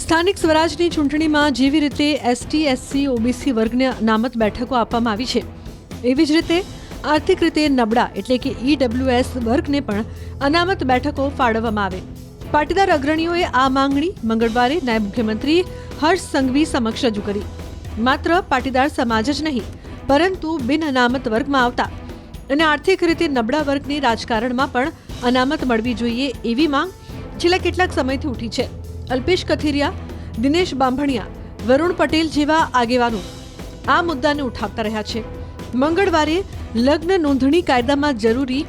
સ્થાનિક સ્વરાજની ચૂંટણીમાં જેવી રીતે એસટી, એસસી, ઓબીસી વર્ગને અનામત બેઠકો આપવામાં આવી છે, એવી જ રીતે આર્થિક રીતે નબળા એટલે કે ઈડબ્લ્યુએસ વર્ગને પણ અનામત બેઠકો ફાળવવામાં આવે. પાટીદાર અગ્રણીઓએ આ માંગણી મંગળવારે નાયબ મુખ્યમંત્રી હર્ષ સંઘવી સમક્ષ રજૂ કરી. માત્ર પાટીદાર સમાજ જ નહીં, પરંતુ બિન અનામત વર્ગમાં આવતા અને આર્થિક રીતે નબળા વર્ગની રાજકારણમાં પણ અનામત મળવી જોઈએ એવી માંગ છેલ્લા કેટલાક સમયથી ઉઠી છે. અલ્પેશ કથિરિયા, દિનેશ બાંભણિયા, વરુણ પટેલ જેવા આગેવાનો આ મુદ્દાને ઉઠાવતા રહ્યા છે. મંગળવારે લગ્ન નોંધણી કાયદામાં જરૂરી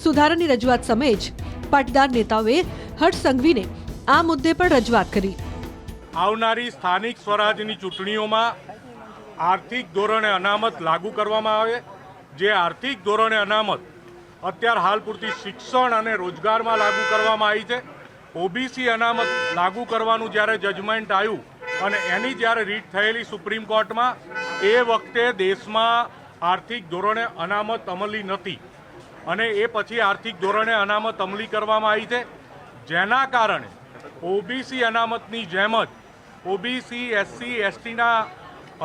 સુધારાની રજૂઆત સમયે જ પાટીદાર નેતાઓએ હર્ષ સંઘવીને આ મુદ્દે પણ રજૂઆત કરી. આવનારી સ્થાનિક સ્વરાજની ચૂંટણીઓમાં આર્થિક ધોરણે અનામત લાગુ કરવામાં આવે. જે આર્થિક ધોરણે અનામત અત્યાર હાલ પૂરતી શિક્ષણ અને રોજગારમાં લાગુ કરવામાં આવી છે. ઓબીસી અનામત લાગુ કરવાનું જ્યારે જજમેન્ટ આવ્યું અને એની જ્યારે રીટ થયેલી સુપ્રીમ કોર્ટમાં, એ વખતે દેશમાં આર્થિક ધોરણે અનામત અમલી નથી અને એ પછી આર્થિક ધોરણે અનામત અમલી કરવામાં આવી છે. જેના કારણે ઓબીસી અનામતની જેમ જ ઓબીસી, એસસી, એસટીના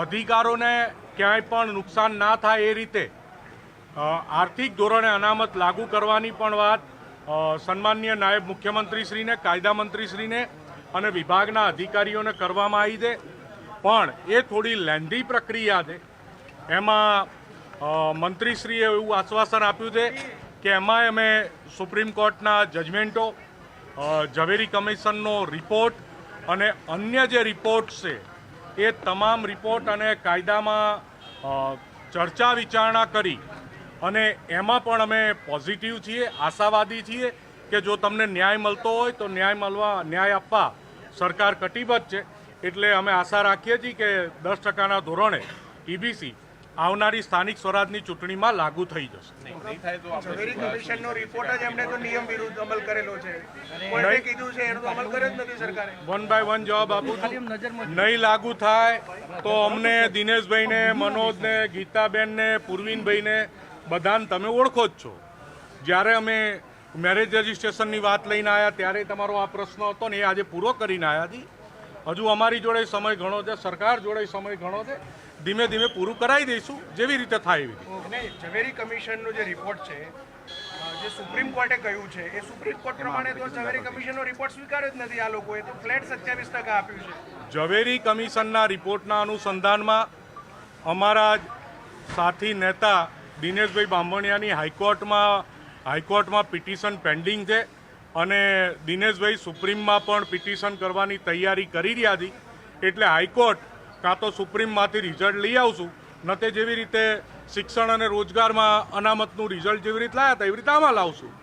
અધિકારોને ક્યાંય પણ નુકસાન ના થાય એ રીતે આર્થિક ધોરણે અનામત લાગુ કરવાની પણ વાત સન્માનીય નાયબ મુખ્યમંત્રીશ્રીને, કાયદા મંત્રીશ્રીને અને વિભાગના અધિકારીઓને કરવામાં આવી છે. પણ એ થોડી લેન્ધી પ્રક્રિયા છે. એમાં મંત્રીશ્રીએ એવું આશ્વાસન આપ્યું છે કે એમાં અમે સુપ્રીમ કોર્ટના જજમેન્ટો, ઝવેરી કમિશનનો રિપોર્ટ અને અન્ય જે રિપોર્ટ્સ છે એ તમામ રિપોર્ટ અને કાયદામાં ચર્ચા વિચારણા કરી અને એમાં પણ અમે પોઝિટિવ છીએ, આશાવાદી છીએ કે જો તમને ન્યાય મળતો હોય તો ન્યાય આપવા સરકાર કટિબદ્ધ છે. એટલે અમે આશા રાખીએ છીએ કે 10%ના ધોરણે ઈબીસી આવનારી સ્થાનિક સ્વરાજની ચૂંટણીમાં લાગુ થઈ જશે. ઝવેરી કમિશનનો રિપોર્ટ જ એમણે તો નિયમ વિરુદ્ધ અમલ કરેલો છે. કોર્ટે કીધું છે એનો તો અમલ કર્યો જ નથી સરકારે. વન બાય વન જવાબ આપું છું. નહીં લાગુ થાય તો અમને દિનેશભાઈને, મનોજને, ગીતાબેનને, પૂર્વીનભાઈને બધાને તમે ઓળખો જ છો. જ્યારે અમે મેરેજ રજિસ્ટ્રેશનની વાત લઈને આવ્યા ત્યારે તમારો આ પ્રશ્ન હતો ને એ આજે પૂરો કરીને આવ્યા છીએ. હજુ અમારી જોડે સમય ઘણો છે, સરકાર જોડે સમય ઘણો છે. ધીમે ધીમે પૂરું કરાવી દઈશું જેવી રીતે થાય એવી. ઝવેરી કમિશનનો જે રિપોર્ટ છે, જે સુપ્રીમ કોર્ટે કહ્યું છે, એ સુપ્રીમ કોર્ટ પ્રમાણે તો ઝવેરી કમિશનનો રિપોર્ટ સ્વીકાર્યો જ નથી. આ લોકોએ તો ફ્લેટ 27% આપ્યું છે. ઝવેરી કમિશનના રિપોર્ટના અનુસંધાનમાં અમારા સાથી નેતા દિનેશભાઈ બાંભણિયાની હાઈકોર્ટમાં પિટિશન પેન્ડિંગ છે અને દિનેશભાઈ સુપ્રીમમાં પણ પિટિશન કરવાની તૈયારી કરી રહ્યા છે. એટલે હાઈકોર્ટ કાં તો સુપ્રીમમાંથી રિઝલ્ટ લઈ આવશું, ન તે જેવી રીતે શિક્ષણ અને રોજગારમાં અનામતનું રિઝલ્ટ જેવી રીતે લાવ્યા હતા એવી રીતે આમાં લાવશું.